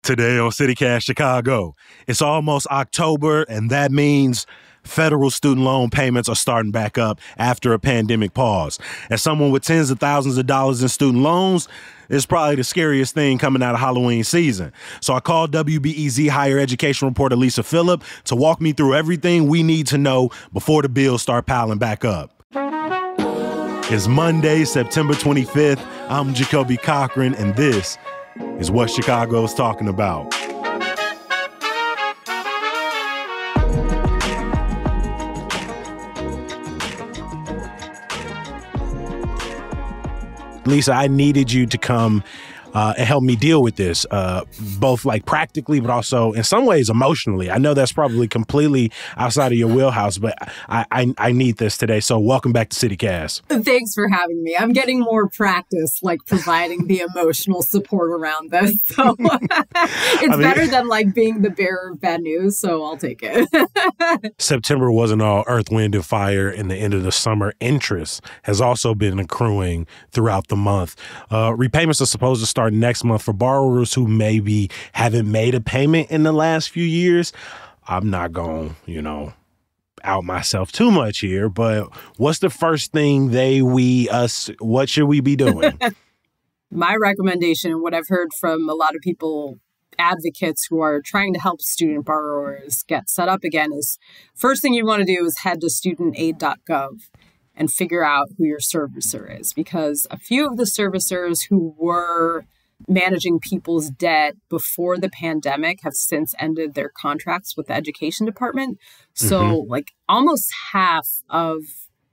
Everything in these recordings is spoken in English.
Today on CityCast Chicago, it's almost October, and that means federal student loan payments are starting back up after a pandemic pause. As someone with tens of thousands of dollars in student loans, it's probably the scariest thing coming out of Halloween season. So I called WBEZ higher education reporter Lisa Phillip to walk me through everything we need to know before the bills start piling back up. It's Monday, September 25th. I'm Jacoby Cochran, and this is what Chicago's talking about. Lisa, I needed you to come and help me deal with this, both like practically, but also in some ways emotionally. I know that's probably completely outside of your wheelhouse, but I need this today. So welcome back to CityCast. Thanks for having me. I'm getting more practice, like providing the emotional support around this. So it's better than like being the bearer of bad news. So I'll take it. September wasn't all earth, wind, and fire in the end of the summer. Interest has also been accruing throughout the month. Repayments are supposed to start next month for borrowers who maybe haven't made a payment in the last few years. I'm not going, out myself too much here, but what's the first thing what should we be doing? My recommendation, and what I've heard from a lot of people, advocates who are trying to help student borrowers get set up again, is first thing you want to do is head to studentaid.gov and figure out who your servicer is, because a few of the servicers who were managing people's debt before the pandemic have since ended their contracts with the education department. So like almost half of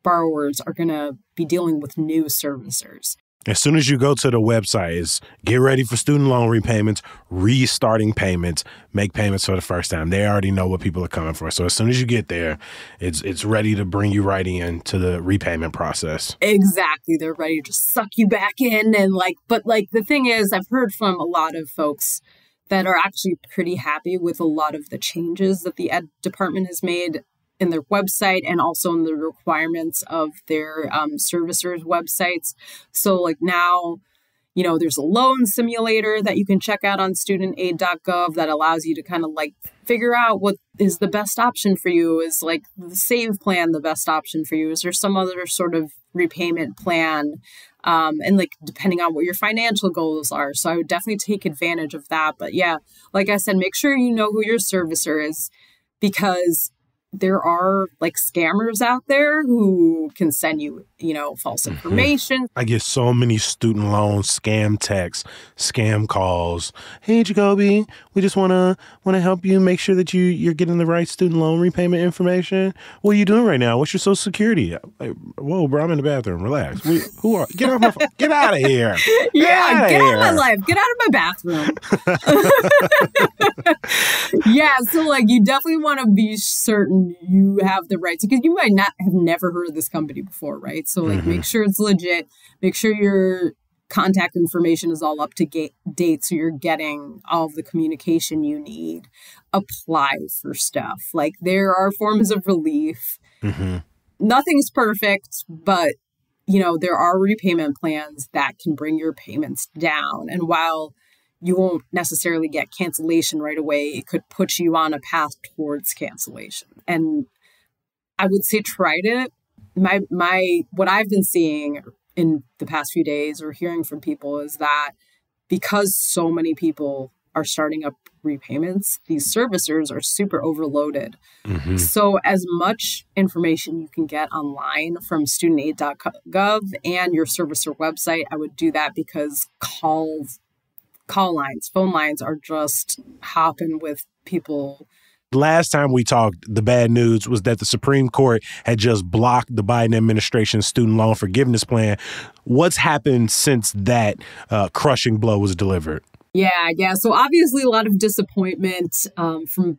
borrowers are going to be dealing with new servicers. As soon as you go to the website, it's get ready for student loan repayments, restarting payments, make payments for the first time. They already know what people are coming for. So as soon as you get there, it's ready to bring you right into the repayment process. Exactly. They're ready to just suck you back in. And but the thing is, I've heard from a lot of folks that are actually pretty happy with a lot of the changes that the ed department has made in their website and also in the requirements of their servicers' websites. So now, there's a loan simulator that you can check out on studentaid.gov that allows you to kind of figure out what is the best option for you. Is the save plan the best option for you? Is there some other sort of repayment plan? And depending on what your financial goals are. So I would definitely take advantage of that. But yeah, like I said, make sure you know who your servicer is, because there are scammers out there who can send you, false information. I get so many student loan scam texts, scam calls. Hey, Jacoby, we just want to help you make sure that you're getting the right student loan repayment information. What are you doing right now? What's your social security? Whoa, bro, I'm in the bathroom. Relax. Who are? Get off my Get out of here. Yeah, get out of my life. Get out of my bathroom. Yeah, so you definitely want to be certain you have the rights, because you might not have never heard of this company before, right? So make sure it's legit. Make sure your contact information is all up to date, so you're getting all of the communication you need. Apply for stuff. There are forms of relief. Nothing's perfect, but there are repayment plans that can bring your payments down. And while you won't necessarily get cancellation right away, it could put you on a path towards cancellation. And I would say try to, what I've been seeing in the past few days or hearing from people is that because so many people are starting up repayments, these servicers are super overloaded. So as much information you can get online from studentaid.gov and your servicer website, I would do that, because phone lines are just hopping with people. Last time we talked, the bad news was that the Supreme Court had just blocked the Biden administration's student loan forgiveness plan. What's happened since that crushing blow was delivered? Yeah. So obviously a lot of disappointment from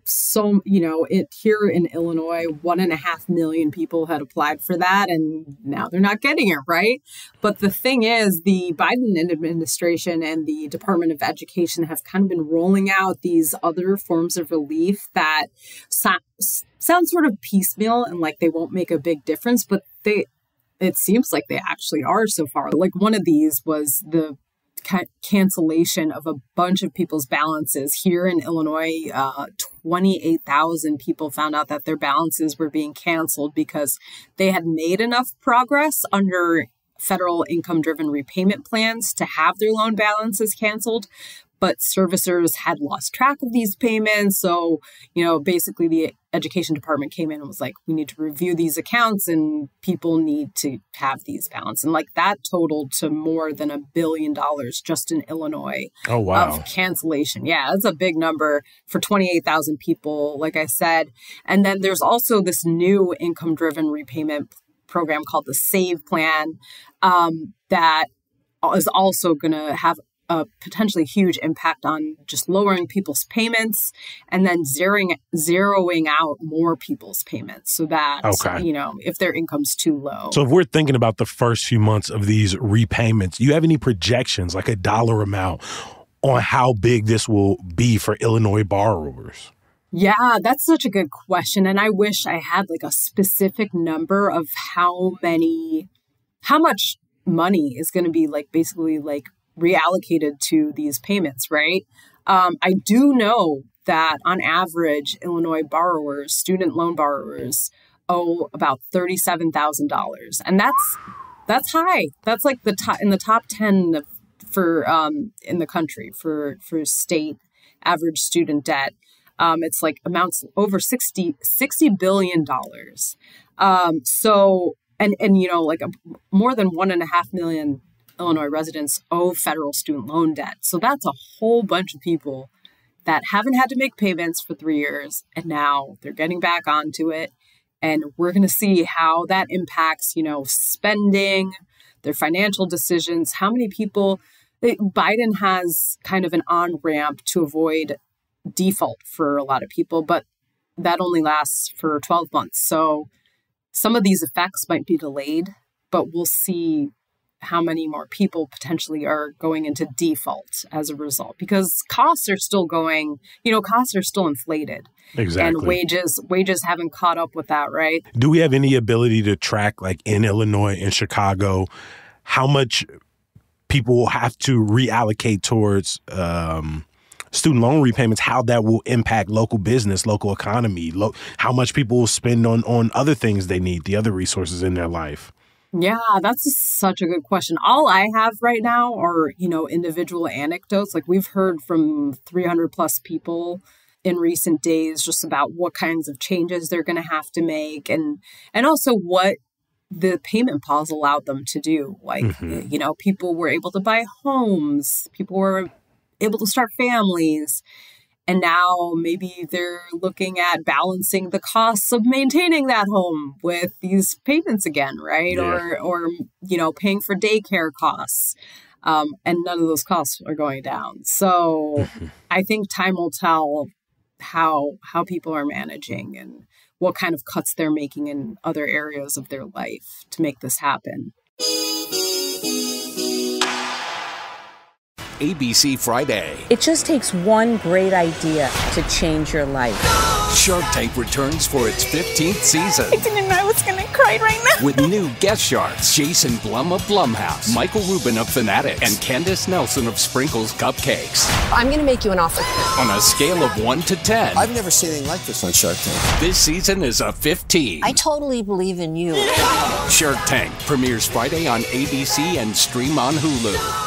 here in Illinois, 1.5 million people had applied for that, and now they're not getting it, right? But the thing is, the Biden administration and the Department of Education have kind of been rolling out these other forms of relief that sound sort of piecemeal and they won't make a big difference, but it seems like they actually are so far. One of these was the cancellation of a bunch of people's balances. Here in Illinois, 28,000 people found out that their balances were being canceled because they had made enough progress under federal income-driven repayment plans to have their loan balances canceled, but servicers had lost track of these payments. So, basically the education department came in and was like, we need to review these accounts and people need to have these balances. And that totaled to more than $1 billion just in Illinois. Oh, wow. Of cancellation. Yeah, that's a big number for 28,000 people, like I said. And then there's also this new income-driven repayment program called the SAVE plan that is also going to have a potentially huge impact on just lowering people's payments and then zeroing out more people's payments so that, if their income's too low. So if we're thinking about the first few months of these repayments, do you have any projections, like a dollar amount, on how big this will be for Illinois borrowers? Yeah, that's such a good question. And I wish I had a specific number of how much money is going to be basically reallocated to these payments, right? I do know that on average, Illinois borrowers, student loan borrowers, owe about $37,000, and that's high. That's in the top 10 for in the country for state average student debt. It's amounts over $60 billion. More than 1.5 million Illinois residents owe federal student loan debt. So that's a whole bunch of people that haven't had to make payments for 3 years, and now they're getting back onto it. And we're going to see how that impacts, spending, their financial decisions, how many people. Biden has kind of an on-ramp to avoid default for a lot of people, but that only lasts for 12 months. So some of these effects might be delayed, but we'll see how many more people potentially are going into default as a result, because costs are still inflated. Exactly. And wages haven't caught up with that, right? Do we have any ability to track, in Illinois and Chicago, how much people will have to reallocate towards student loan repayments, how that will impact local business, local economy, how much people will spend on other things they need, the other resources in their life? Yeah, that's such a good question. All I have right now are, individual anecdotes. We've heard from 300 plus people in recent days just about what kinds of changes they're going to have to make and also what the payment pause allowed them to do. People were able to buy homes, people were able to start families. And now maybe they're looking at balancing the costs of maintaining that home with these payments again, right? Yeah. Or paying for daycare costs. And none of those costs are going down. So I think time will tell how people are managing and what kind of cuts they're making in other areas of their life to make this happen. ABC Friday. It just takes one great idea to change your life. Shark Tank returns for its 15th season. I didn't know I was going to cry right now. With new guest sharks, Jason Blum of Blumhouse, Michael Rubin of Fanatics, and Candace Nelson of Sprinkles Cupcakes. I'm going to make you an offer. On a scale of 1 to 10. I've never seen anything like this on Shark Tank. This season is a 15. I totally believe in you. Shark Tank premieres Friday on ABC and stream on Hulu.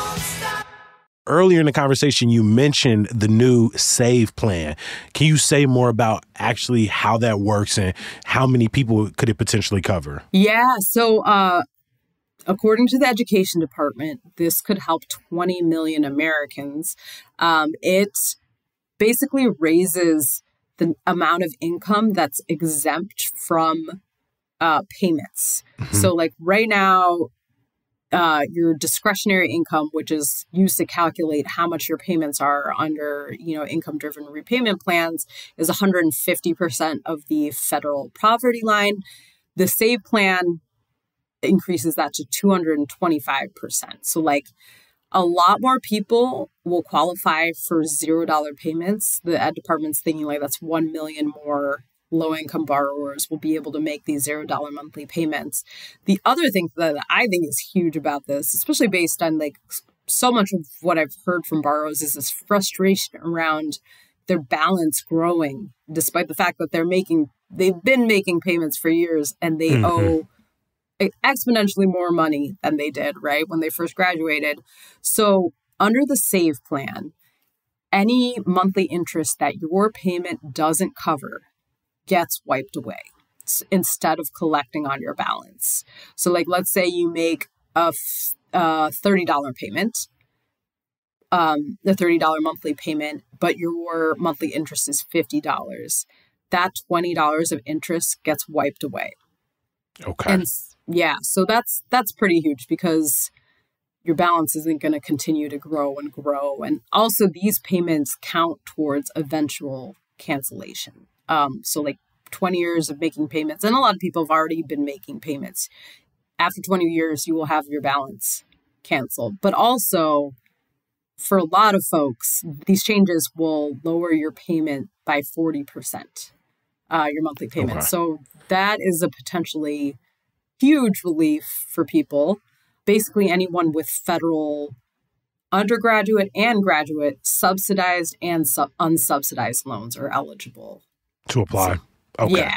Earlier in the conversation, you mentioned the new SAVE plan. Can you say more about actually how that works and how many people could it potentially cover? Yeah. So according to the education department, this could help 20 million Americans. It basically raises the amount of income that's exempt from payments. Mm-hmm. So right now, your discretionary income, which is used to calculate how much your payments are under, income-driven repayment plans, is 150% of the federal poverty line. The SAVE plan increases that to 225%. So a lot more people will qualify for $0 payments. The Ed Department's thinking that's 1 million more low-income borrowers will be able to make these $0 monthly payments. The other thing that I think is huge about this, especially based on so much of what I've heard from borrowers is this frustration around their balance growing, despite the fact that they've been making payments for years and they owe exponentially more money than they did, right, when they first graduated. So under the SAVE plan, any monthly interest that your payment doesn't cover gets wiped away instead of collecting on your balance. So like, let's say you make a $30 payment, the $30 monthly payment, but your monthly interest is $50. That $20 of interest gets wiped away. Okay. And yeah, so that's pretty huge because your balance isn't going to continue to grow and grow. And also these payments count towards eventual cancellation. So like 20 years of making payments, and a lot of people have already been making payments. After 20 years, you will have your balance canceled. But also, for a lot of folks, these changes will lower your payment by 40%, your monthly payment. Okay. So that is a potentially huge relief for people. Basically, anyone with federal undergraduate and graduate subsidized and unsubsidized loans are eligible To apply. So, Okay.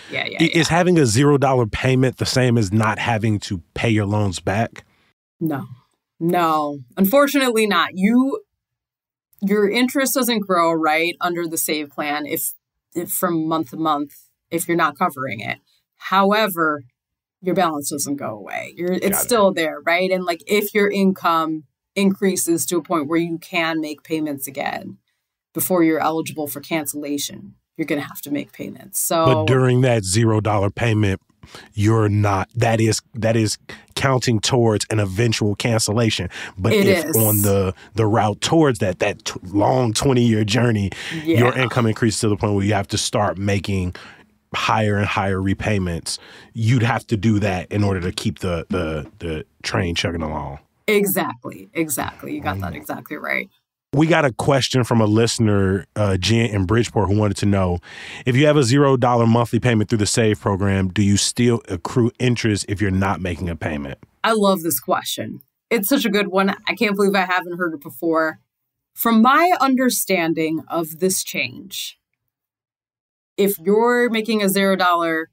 Yeah. Is having a $0 payment the same as not having to pay your loans back? No, unfortunately not. Your interest doesn't grow, right, under the SAVE plan if from month to month, if you're not covering it. However, your balance doesn't go away. It's still there, right? And like if your income increases to a point where you can make payments again before you're eligible for cancellation, you're going to have to make payments. So, but during that $0 payment, you're not. That is counting towards an eventual cancellation. But if on the route towards that long 20-year journey, your income increases to the point where you have to start making higher and higher repayments, you'd have to do that in order to keep the train chugging along. Exactly. You got that exactly right. We got a question from a listener, Jen in Bridgeport, who wanted to know, if you have a $0 monthly payment through the SAVE program, do you still accrue interest if you're not making a payment? I love this question. It's such a good one. I can't believe I haven't heard it before. From my understanding of this change, if you're making a $0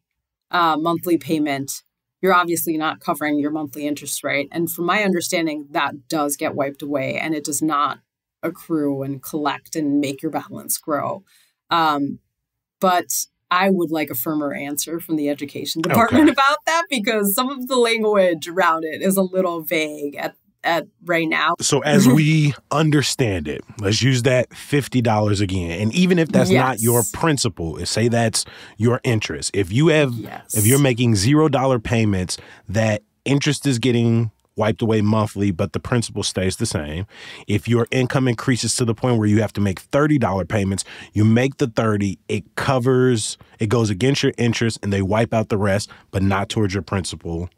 monthly payment, you're obviously not covering your monthly interest rate. And from my understanding, that does get wiped away and it does not accrue and collect and make your balance grow. But I would like a firmer answer from the education department about that because some of the language around it is a little vague at right now. So as we understand it, let's use that $50 again. And even if that's not your principal, say that's your interest. If you have, if you're making $0 payments, that interest is getting wiped away monthly, but the principal stays the same. If your income increases to the point where you have to make $30 payments, you make the 30, it goes against your interest and they wipe out the rest, but not towards your principal.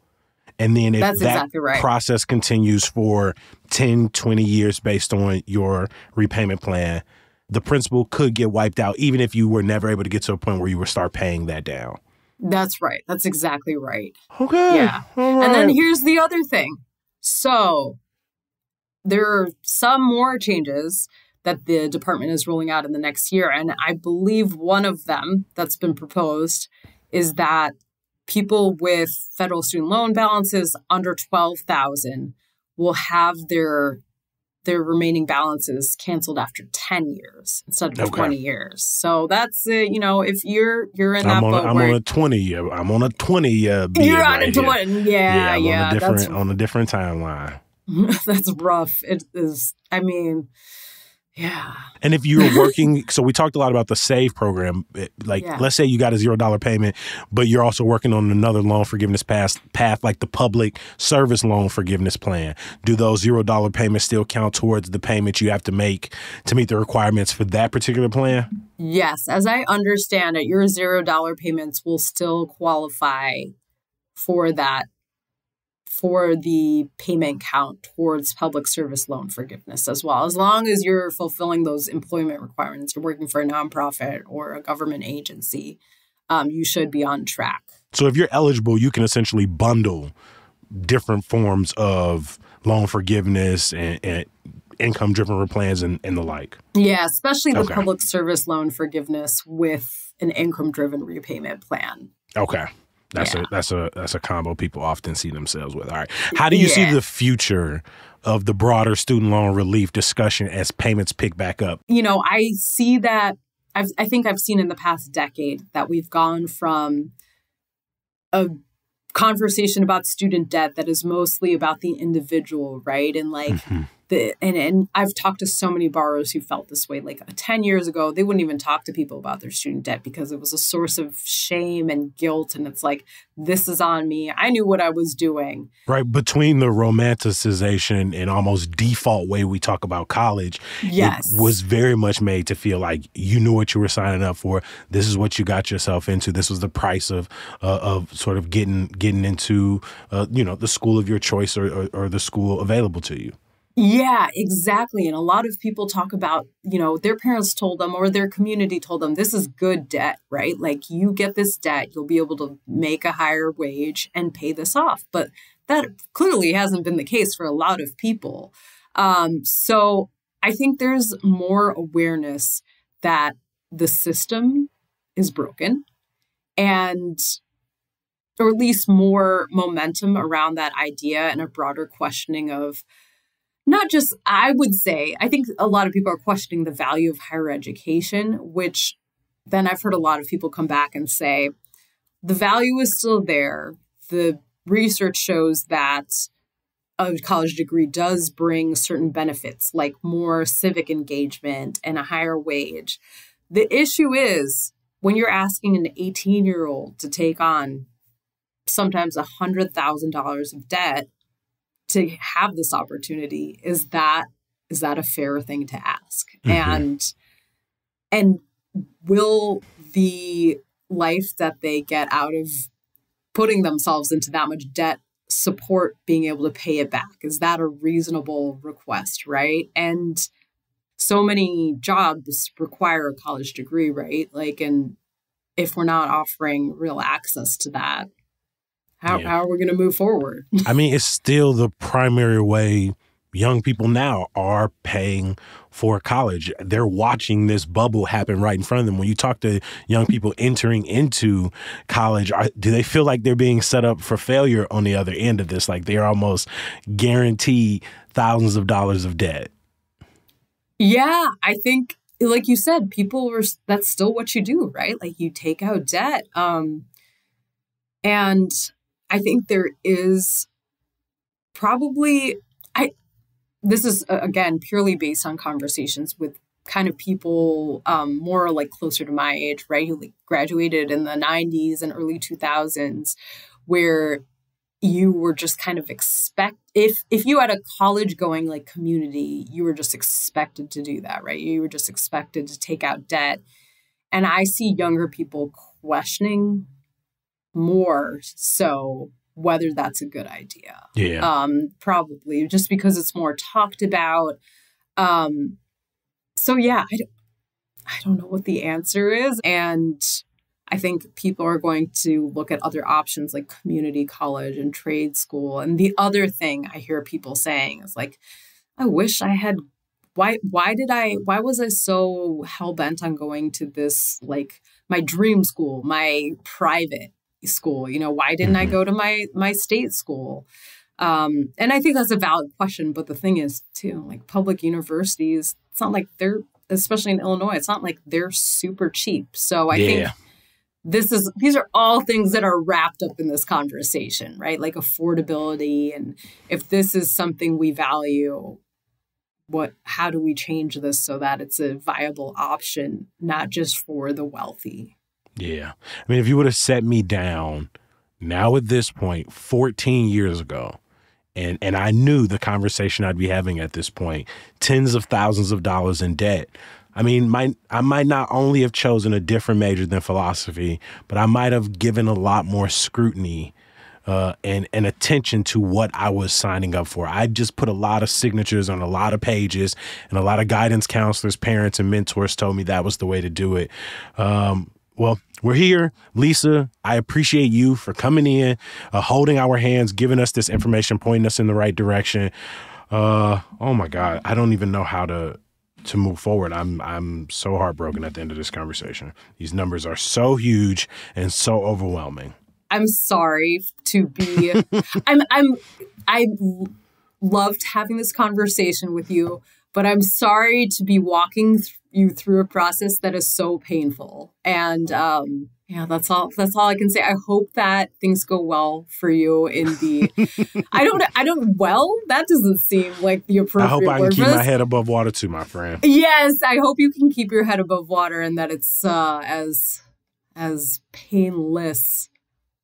And then if that process continues for 10, 20 years based on your repayment plan, the principal could get wiped out even if you were never able to get to a point where you would start paying that down. That's right. That's exactly right. Okay. Yeah. Right. And then here's the other thing. So there are some more changes that the department is rolling out in the next year. And I believe one of them that's been proposed is that people with federal student loan balances under $12,000 will have their remaining balances canceled after 10 years instead of 20 years. So that's if you're in that boat. I'm on a 20-year. I'm on a 20-year. You're on a 20. Yeah. On a different timeline. That's rough. It is. I mean, yeah. And if you're working, so we talked a lot about the SAVE program. Let's say you got a $0 payment, but you're also working on another loan forgiveness path, like the public service loan forgiveness plan. Do those $0 payments still count towards the payment you have to make to meet the requirements for that particular plan? Yes. As I understand it, your $0 payments will still qualify for that, for the payment count towards public service loan forgiveness as well. As long as you're fulfilling those employment requirements, you're working for a nonprofit or a government agency, you should be on track. So if you're eligible, you can essentially bundle different forms of loan forgiveness and income-driven plans and the like. Yeah, especially the public service loan forgiveness with an income-driven repayment plan. Okay. That's a combo people often see themselves with. All right. How do you see the future of the broader student loan relief discussion as payments pick back up? You know, I see that I think I've seen in the past decade that we've gone from a conversation about student debt that is mostly about the individual, right? And like and I've talked to so many borrowers who felt this way. Like 10 years ago, they wouldn't even talk to people about their student debt because it was a source of shame and guilt. And it's like, this is on me. I knew what I was doing. Right. Between the romanticization and almost default way we talk about college, yes, it was very much made to feel like you knew what you were signing up for. This is what you got yourself into. This was the price of sort of getting into, the school of your choice or the school available to you. Yeah, exactly. And a lot of people talk about, their parents told them or their community told them this is good debt, right? Like you get this debt, you'll be able to make a higher wage and pay this off. But that clearly hasn't been the case for a lot of people. So I think there's more awareness that the system is broken or at least more momentum around that idea and a broader questioning of not just, I think a lot of people are questioning the value of higher education, which then I've heard a lot of people come back and say, the value is still there. The research shows that a college degree does bring certain benefits, like more civic engagement and a higher wage. The issue is when you're asking an 18-year-old to take on sometimes $100,000 of debt, to have this opportunity, is that a fair thing to ask? And will the life that they get out of putting themselves into that much debt support being able to pay it back? Is that a reasonable request, right? And so many jobs require a college degree, right? Like, and if we're not offering real access to that, how are we going to move forward? I mean, it's still the primary way young people now are paying for college. They're watching this bubble happen right in front of them. When you talk to young people entering into college, do they feel like they're being set up for failure on the other end of this? Like they're almost guaranteed thousands of dollars of debt? Yeah, I think, like you said, that's still what you do, right? Like you take out debt. And I think there is probably, this is, again, purely based on conversations with kind of people more like closer to my age, right? Who like graduated in the 90s and early 2000s, where you were just kind of if you had a college going like community, you were just expected to do that, right? You were just expected to take out debt. And I see younger people questioning more so whether that's a good idea. Yeah. Probably just because it's more talked about. So yeah, I don't know what the answer is. And I think people are going to look at other options like community college and trade school. And the other thing I hear people saying is like, I wish I had, why was I so hell-bent on going to this, like my dream school, my private school? Why didn't I go to my state school? And I think that's a valid question. But the thing is, too, like public universities, it's not like they're, especially in Illinois, it's not like they're super cheap. So I think these are all things that are wrapped up in this conversation, right? Like affordability. And if this is something we value, how do we change this so that it's a viable option, not just for the wealthy? Yeah. I mean, if you would have set me down now at this point, 14 years ago, and I knew the conversation I'd be having at this point, tens of thousands of dollars in debt. I mean, I might not only have chosen a different major than philosophy, but I might have given a lot more scrutiny and attention to what I was signing up for. I just put a lot of signatures on a lot of pages, and a lot of guidance counselors, parents, and mentors told me that was the way to do it. Well, we're here. Lisa, I appreciate you for coming in, holding our hands, giving us this information, pointing us in the right direction. Oh my God, I don't even know how to move forward. I'm so heartbroken at the end of this conversation. These numbers are so huge and so overwhelming. I'm sorry to be. I loved having this conversation with you, but I'm sorry to be walking you through a process that is so painful. And yeah, that's all I can say. I hope that things go well for you in the. That doesn't seem like the appropriate. I hope I can keep my head above water too, my friend. Yes, I hope you can keep your head above water and that it's as painless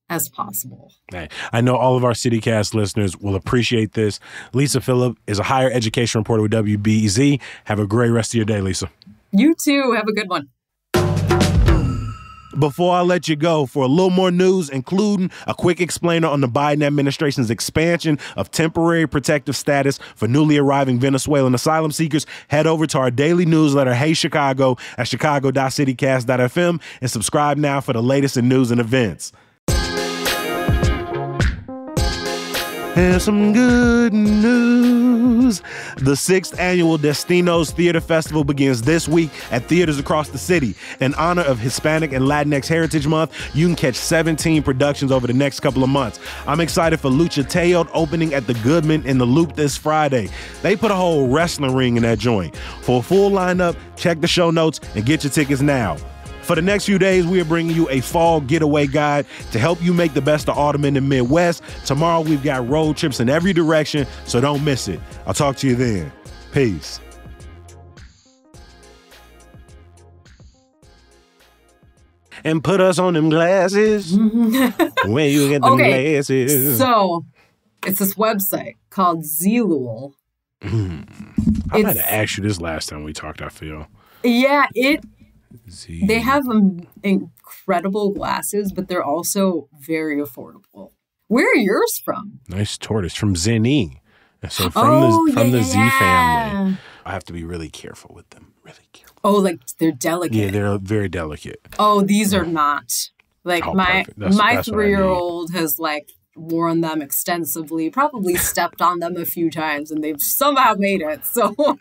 as possible. Hey, I know all of our CityCast listeners will appreciate this. Lisa Phillip is a higher education reporter with WBEZ. Have a great rest of your day, Lisa. You too. Have a good one. Before I let you go, for a little more news, including a quick explainer on the Biden administration's expansion of temporary protective status for newly arriving Venezuelan asylum seekers, head over to our daily newsletter, Hey Chicago, at chicago.citycast.fm, and subscribe now for the latest in news and events. And some good news. The 6th annual Destinos Theater Festival begins this week at theaters across the city. In honor of Hispanic and Latinx Heritage Month, you can catch 17 productions over the next couple of months. I'm excited for Lucha Teod opening at the Goodman in the Loop this Friday. They put a whole wrestling ring in that joint. For a full lineup, check the show notes and get your tickets now. For the next few days, we are bringing you a fall getaway guide to help you make the best of autumn in the Midwest. Tomorrow, we've got road trips in every direction, so don't miss it. I'll talk to you then. Peace. And put us on them glasses. When you get them glasses. So, it's this website called Zilul. I might have asked you this last time we talked, I feel. Yeah, they have incredible glasses, but they're also very affordable. Where are yours from? Nice tortoise from Zenny. So from the Z family. I have to be really careful with them. Really careful. Oh, like they're delicate. Yeah, they're very delicate. Oh, these are not. Like my 3-year-old has like worn them extensively, probably stepped on them a few times, and they've somehow made it. So